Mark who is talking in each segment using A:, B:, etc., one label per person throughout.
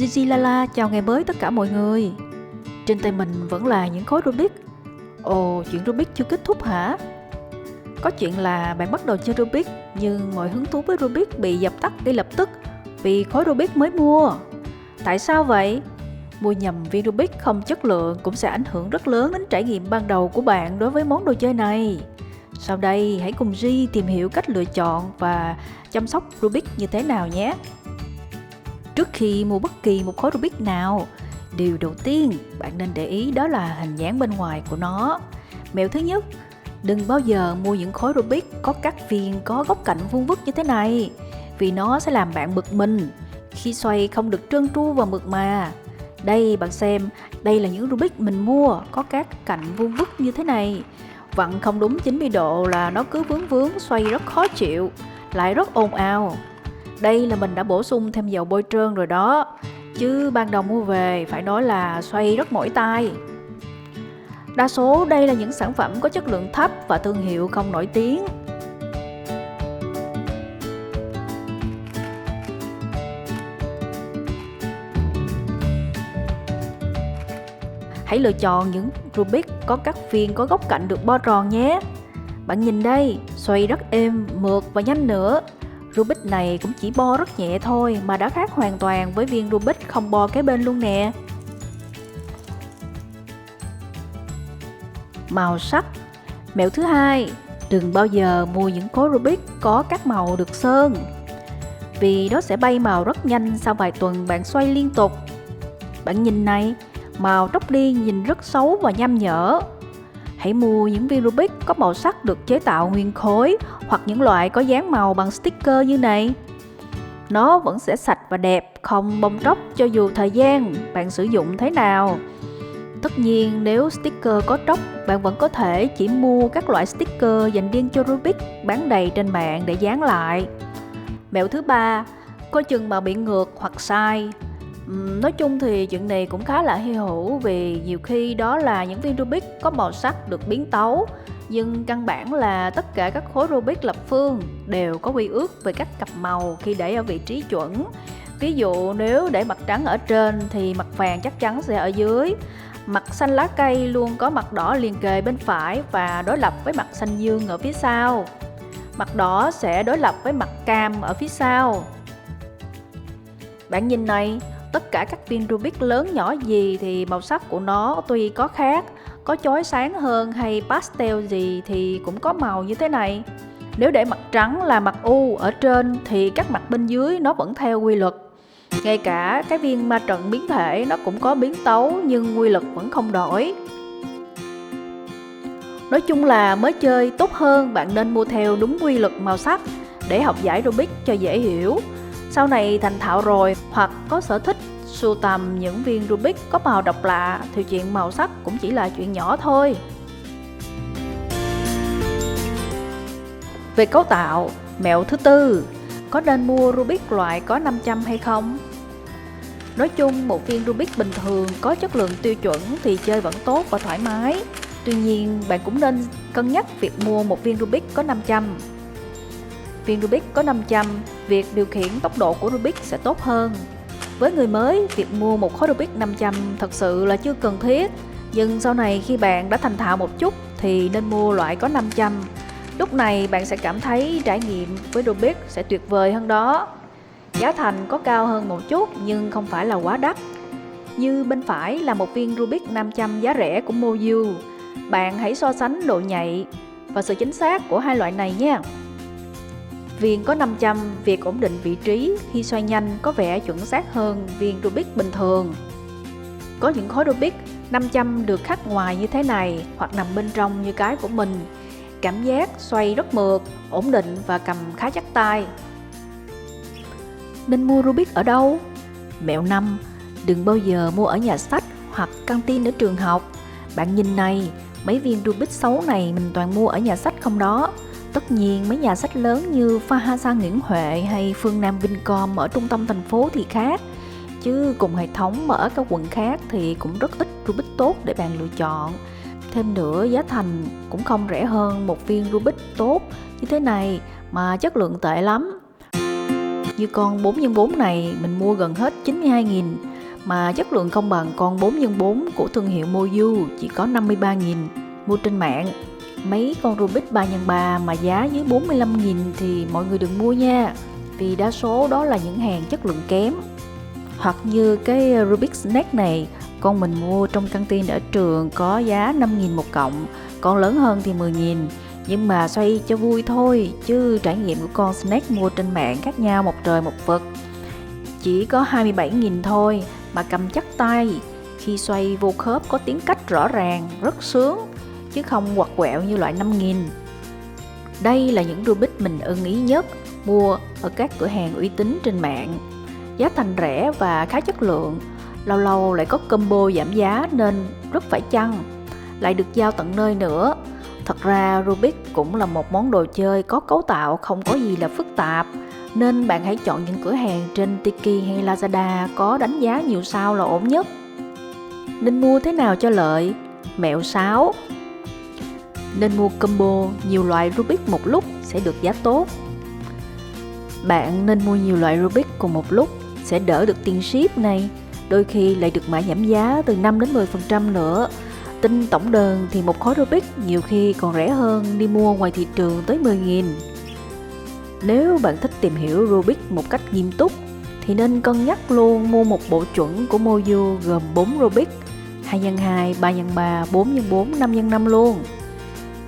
A: Gigi Lala chào ngày mới tất cả mọi người. Trên tay mình vẫn là những khối Rubik. Ồ, chuyện Rubik chưa kết thúc hả? Có chuyện là bạn bắt đầu chơi Rubik nhưng mọi hứng thú với Rubik bị dập tắt ngay lập tức vì khối Rubik mới mua. Tại sao vậy? Mua nhầm viên Rubik không chất lượng cũng sẽ ảnh hưởng rất lớn đến trải nghiệm ban đầu của bạn đối với món đồ chơi này. Sau đây hãy cùng G tìm hiểu cách lựa chọn và chăm sóc Rubik như thế nào nhé. Trước khi mua bất kỳ một khối Rubik nào, điều đầu tiên bạn nên để ý đó là hình dáng bên ngoài của nó. Mẹo thứ nhất, đừng bao giờ mua những khối Rubik có các viên có góc cạnh vuông vức như thế này, vì nó sẽ làm bạn bực mình khi xoay không được trơn tru và mượt mà. Đây bạn xem, đây là những Rubik mình mua có các cạnh vuông vức như thế này. Vặn không đúng 90 độ là nó cứ vướng vướng, xoay rất khó chịu, lại rất ồn ào. Đây là mình đã bổ sung thêm dầu bôi trơn rồi đó, chứ ban đầu mua về phải nói là xoay rất mỏi tay. Đa số đây là những sản phẩm có chất lượng thấp và thương hiệu không nổi tiếng. Hãy lựa chọn những Rubik có các viên có góc cạnh được bo tròn nhé. Bạn nhìn đây, xoay rất êm, mượt và nhanh nữa. Rubik này cũng chỉ bo rất nhẹ thôi mà đã khác hoàn toàn với viên Rubik không bo kế bên luôn nè. Màu sắc. Mẹo thứ hai, đừng bao giờ mua những khối Rubik có các màu được sơn, vì nó sẽ bay màu rất nhanh sau vài tuần bạn xoay liên tục. Bạn nhìn này, màu tróc đi nhìn rất xấu và nham nhở. Hãy mua những viên Rubik có màu sắc được chế tạo nguyên khối hoặc những loại có dán màu bằng sticker như này. Nó vẫn sẽ sạch và đẹp, không bong tróc cho dù thời gian bạn sử dụng thế nào. Tất nhiên nếu sticker có tróc, bạn vẫn có thể chỉ mua các loại sticker dành riêng cho Rubik bán đầy trên mạng để dán lại. Mẹo thứ ba, coi chừng màu bị ngược hoặc sai. Nói chung thì chuyện này cũng khá là hy hữu, vì nhiều khi đó là những viên Rubik có màu sắc được biến tấu, nhưng căn bản là tất cả các khối Rubik lập phương đều có quy ước về cách cặp màu khi để ở vị trí chuẩn. Ví dụ nếu để mặt trắng ở trên thì mặt vàng chắc chắn sẽ ở dưới. Mặt xanh lá cây luôn có mặt đỏ liền kề bên phải và đối lập với mặt xanh dương ở phía sau. Mặt đỏ sẽ đối lập với mặt cam ở phía sau. Bạn nhìn này, tất cả các viên Rubik lớn nhỏ gì thì màu sắc của nó tuy có khác, có chói sáng hơn hay pastel gì thì cũng có màu như thế này. Nếu để mặt trắng là mặt U ở trên thì các mặt bên dưới nó vẫn theo quy luật. Ngay cả cái viên ma trận biến thể nó cũng có biến tấu nhưng quy luật vẫn không đổi. Nói chung là mới chơi tốt hơn bạn nên mua theo đúng quy luật màu sắc để học giải Rubik cho dễ hiểu. Sau này thành thạo rồi hoặc có sở thích sưu tầm những viên Rubik có màu độc lạ thì chuyện màu sắc cũng chỉ là chuyện nhỏ thôi. Về cấu tạo, mẹo thứ tư, có nên mua Rubik loại có 500 hay không? Nói chung một viên Rubik bình thường có chất lượng tiêu chuẩn thì chơi vẫn tốt và thoải mái. Tuy nhiên bạn cũng nên cân nhắc việc mua một viên Rubik có 500. Viên Rubik có 500, việc điều khiển tốc độ của Rubik sẽ tốt hơn. Với người mới, việc mua một khối Rubik 500 thật sự là chưa cần thiết. Nhưng sau này khi bạn đã thành thạo một chút thì nên mua loại có 500. Lúc này bạn sẽ cảm thấy trải nghiệm với Rubik sẽ tuyệt vời hơn đó. Giá thành có cao hơn một chút nhưng không phải là quá đắt. Như bên phải là một viên Rubik 500 giá rẻ của Moju. Bạn hãy so sánh độ nhạy và sự chính xác của hai loại này nha. Viên có 500, việc ổn định vị trí khi xoay nhanh có vẻ chuẩn xác hơn viên Rubik bình thường. Có những khối Rubik 500 được khắc ngoài như thế này hoặc nằm bên trong như cái của mình. Cảm giác xoay rất mượt, ổn định và cầm khá chắc tay. Nên mua Rubik ở đâu? Mẹo 5, đừng bao giờ mua ở nhà sách hoặc căng tin ở trường học. Bạn nhìn này, mấy viên Rubik xấu này mình toàn mua ở nhà sách không đó. Tất nhiên mấy nhà sách lớn như Phahasa Nguyễn Huệ hay Phương Nam Vincom ở trung tâm thành phố thì khác. Chứ cùng hệ thống mà ở các quận khác thì cũng rất ít Rubik tốt để bạn lựa chọn. Thêm nữa giá thành cũng không rẻ hơn một viên Rubik tốt như thế này mà chất lượng tệ lắm. Như con 4x4 này mình mua gần hết 92.000. mà chất lượng không bằng con 4x4 của thương hiệu Moyu chỉ có 53.000 mua trên mạng. Mấy con Rubik 3x3 mà giá dưới 45.000 thì mọi người đừng mua nha, vì đa số đó là những hàng chất lượng kém. Hoặc như cái Rubik Snack này, con mình mua trong căng tin ở trường có giá 5.000 một cọng, con lớn hơn thì 10.000. Nhưng mà xoay cho vui thôi, chứ trải nghiệm của con Snack mua trên mạng khác nhau một trời một vực. Chỉ có 27.000 thôi mà cầm chắc tay, khi xoay vô khớp có tiếng cách rõ ràng, rất sướng, chứ không quặt quẹo như loại 5.000. Đây là những Rubik mình ưng ý nhất mua ở các cửa hàng uy tín trên mạng. Giá thành rẻ và khá chất lượng, lâu lâu lại có combo giảm giá nên rất phải chăng, lại được giao tận nơi nữa. Thật ra Rubik cũng là một món đồ chơi có cấu tạo không có gì là phức tạp, nên bạn hãy chọn những cửa hàng trên Tiki hay Lazada có đánh giá nhiều sao là ổn nhất. Nên mua thế nào cho lợi? Mẹo 6. Nên mua combo nhiều loại Rubik một lúc sẽ được giá tốt. Bạn nên mua nhiều loại Rubik cùng một lúc sẽ đỡ được tiền ship này, đôi khi lại được mã giảm giá từ 5 đến 10% nữa. Tính tổng đơn thì một khối Rubik nhiều khi còn rẻ hơn đi mua ngoài thị trường tới 10.000. Nếu bạn thích tìm hiểu Rubik một cách nghiêm túc thì nên cân nhắc luôn mua một bộ chuẩn của Moyu gồm 4 Rubik, 2x2, 3x3, 4x4, 5x5 luôn.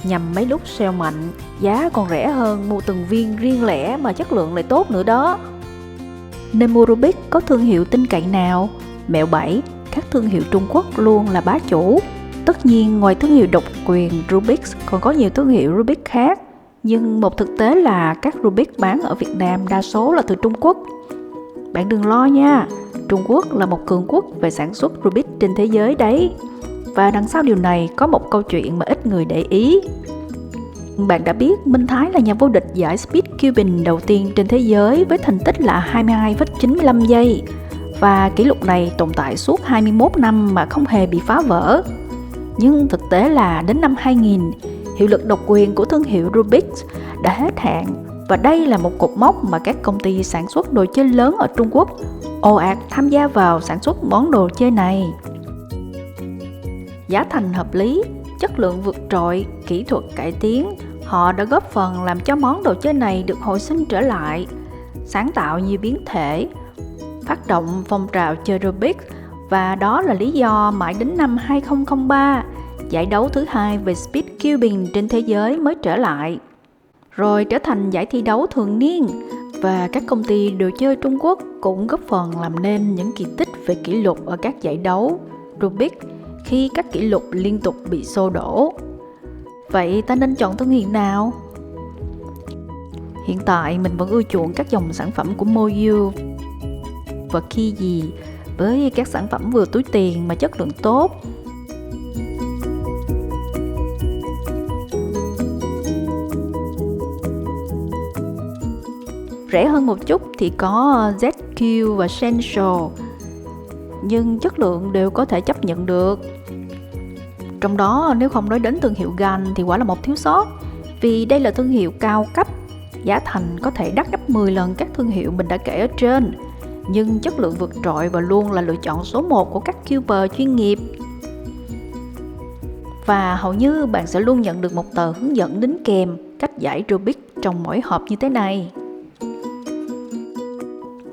A: Nhằm mấy lúc sale mạnh, giá còn rẻ hơn mua từng viên riêng lẻ mà chất lượng lại tốt nữa đó. Nên mua Rubik có thương hiệu tin cậy nào? Mẹo 7. Các thương hiệu Trung Quốc luôn là bá chủ. Tất nhiên ngoài thương hiệu độc quyền Rubik còn có nhiều thương hiệu Rubik khác, nhưng một thực tế là các Rubik bán ở Việt Nam đa số là từ Trung Quốc. Bạn đừng lo nha, Trung Quốc là một cường quốc về sản xuất Rubik trên thế giới đấy. Và đằng sau điều này có một câu chuyện mà ít người để ý. Bạn đã biết Minh Thái là nhà vô địch giải Speed Cubing đầu tiên trên thế giới với thành tích là 22,95 giây. Và kỷ lục này tồn tại suốt 21 năm mà không hề bị phá vỡ. Nhưng thực tế là đến năm 2000, hiệu lực độc quyền của thương hiệu Rubik đã hết hạn. Và đây là một cột mốc mà các công ty sản xuất đồ chơi lớn ở Trung Quốc ồ ạt tham gia vào sản xuất món đồ chơi này. Giá thành hợp lý, chất lượng vượt trội, kỹ thuật cải tiến, họ đã góp phần làm cho món đồ chơi này được hồi sinh trở lại, sáng tạo nhiều biến thể, phát động phong trào chơi Rubik, và đó là lý do mãi đến năm 2003, giải đấu thứ hai về Speed Cubing trên thế giới mới trở lại, rồi trở thành giải thi đấu thường niên, và các công ty đồ chơi Trung Quốc cũng góp phần làm nên những kỳ tích về kỷ lục ở các giải đấu Rubik khi các kỷ lục liên tục bị xô đổ. Vậy ta nên chọn thương hiệu nào? Hiện tại mình vẫn ưa chuộng các dòng sản phẩm của Moyu và Kiji với các sản phẩm vừa túi tiền mà chất lượng tốt. Rẻ hơn một chút thì có ZQ và Sensor, nhưng chất lượng đều có thể chấp nhận được. Trong đó nếu không nói đến thương hiệu GAN thì quả là một thiếu sót, vì đây là thương hiệu cao cấp, giá thành có thể đắt gấp 10 lần các thương hiệu mình đã kể ở trên, nhưng chất lượng vượt trội và luôn là lựa chọn số 1 của các cuber chuyên nghiệp. Và hầu như bạn sẽ luôn nhận được một tờ hướng dẫn đính kèm cách giải Rubik trong mỗi hộp như thế này.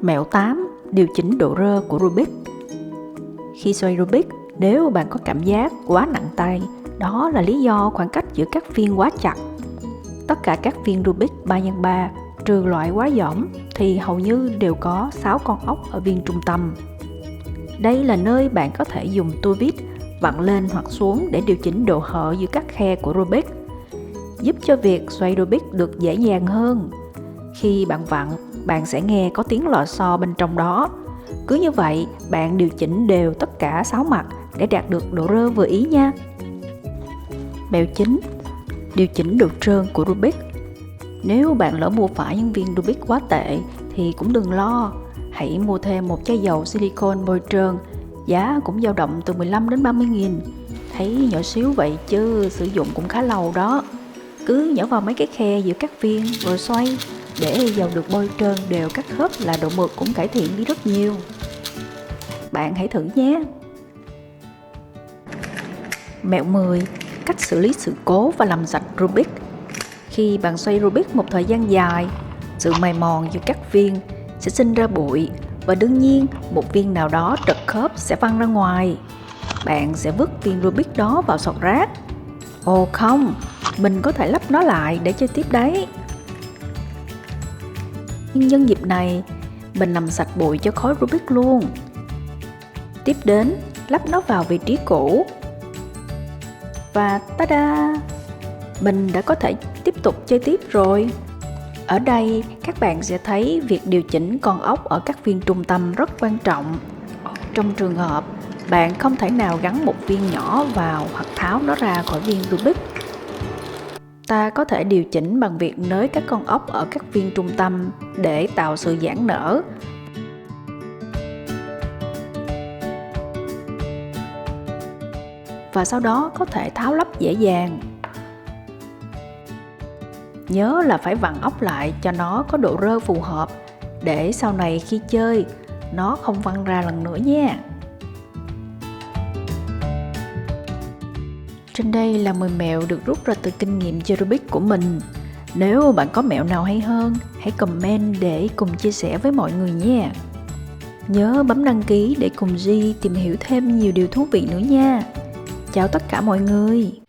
A: Mẹo 8. Điều chỉnh độ rơ của Rubik. Khi xoay Rubik, nếu bạn có cảm giác quá nặng tay, đó là lý do khoảng cách giữa các viên quá chặt. Tất cả các viên Rubik 3x3, trừ loại quá dỏm, thì hầu như đều có 6 con ốc ở viên trung tâm. Đây là nơi bạn có thể dùng tua vít vặn lên hoặc xuống để điều chỉnh độ hở giữa các khe của Rubik, giúp cho việc xoay Rubik được dễ dàng hơn. Khi bạn vặn, bạn sẽ nghe có tiếng lò xo bên trong đó. Cứ như vậy, bạn điều chỉnh đều tất cả 6 mặt để đạt được độ rơ vừa ý nha. Mẹo 9. Điều chỉnh độ trơn của Rubik. Nếu bạn lỡ mua phải những viên Rubik quá tệ thì cũng đừng lo. Hãy mua thêm một chai dầu silicone bôi trơn, giá cũng dao động từ 15 đến 30 nghìn. Thấy nhỏ xíu vậy chứ sử dụng cũng khá lâu đó. Cứ nhỏ vào mấy cái khe giữa các viên rồi xoay, để dầu được bôi trơn đều các khớp là độ mượt cũng cải thiện đi rất nhiều. các bạn hãy thử nhé. Mẹo 10. Cách xử lý sự cố và làm sạch Rubik. Khi bạn xoay Rubik một thời gian dài, sự mài mòn giữa các viên sẽ sinh ra bụi và đương nhiên một viên nào đó trật khớp sẽ văng ra ngoài. Bạn sẽ vứt viên Rubik đó vào sọt rác. Ồ không, mình có thể lắp nó lại để chơi tiếp đấy. Nhưng nhân dịp này, mình làm sạch bụi cho khối Rubik luôn. Tiếp đến, lắp nó vào vị trí cũ. Và ta-da! Mình đã có thể tiếp tục chơi tiếp rồi. Ở đây, các bạn sẽ thấy việc điều chỉnh con ốc ở các viên trung tâm rất quan trọng. Trong trường hợp, bạn không thể nào gắn một viên nhỏ vào hoặc tháo nó ra khỏi viên Rubik. Ta có thể điều chỉnh bằng việc nới các con ốc ở các viên trung tâm để tạo sự giãn nở. Và sau đó có thể tháo lắp dễ dàng. Nhớ là phải vặn ốc lại cho nó có độ rơ phù hợp để sau này khi chơi nó không văng ra lần nữa nha. Trên đây là 10 mẹo được rút ra từ kinh nghiệm chơi Rubik của mình. Nếu bạn có mẹo nào hay hơn, hãy comment để cùng chia sẻ với mọi người nha. Nhớ bấm đăng ký để cùng G tìm hiểu thêm nhiều điều thú vị nữa nha. Chào tất cả mọi người.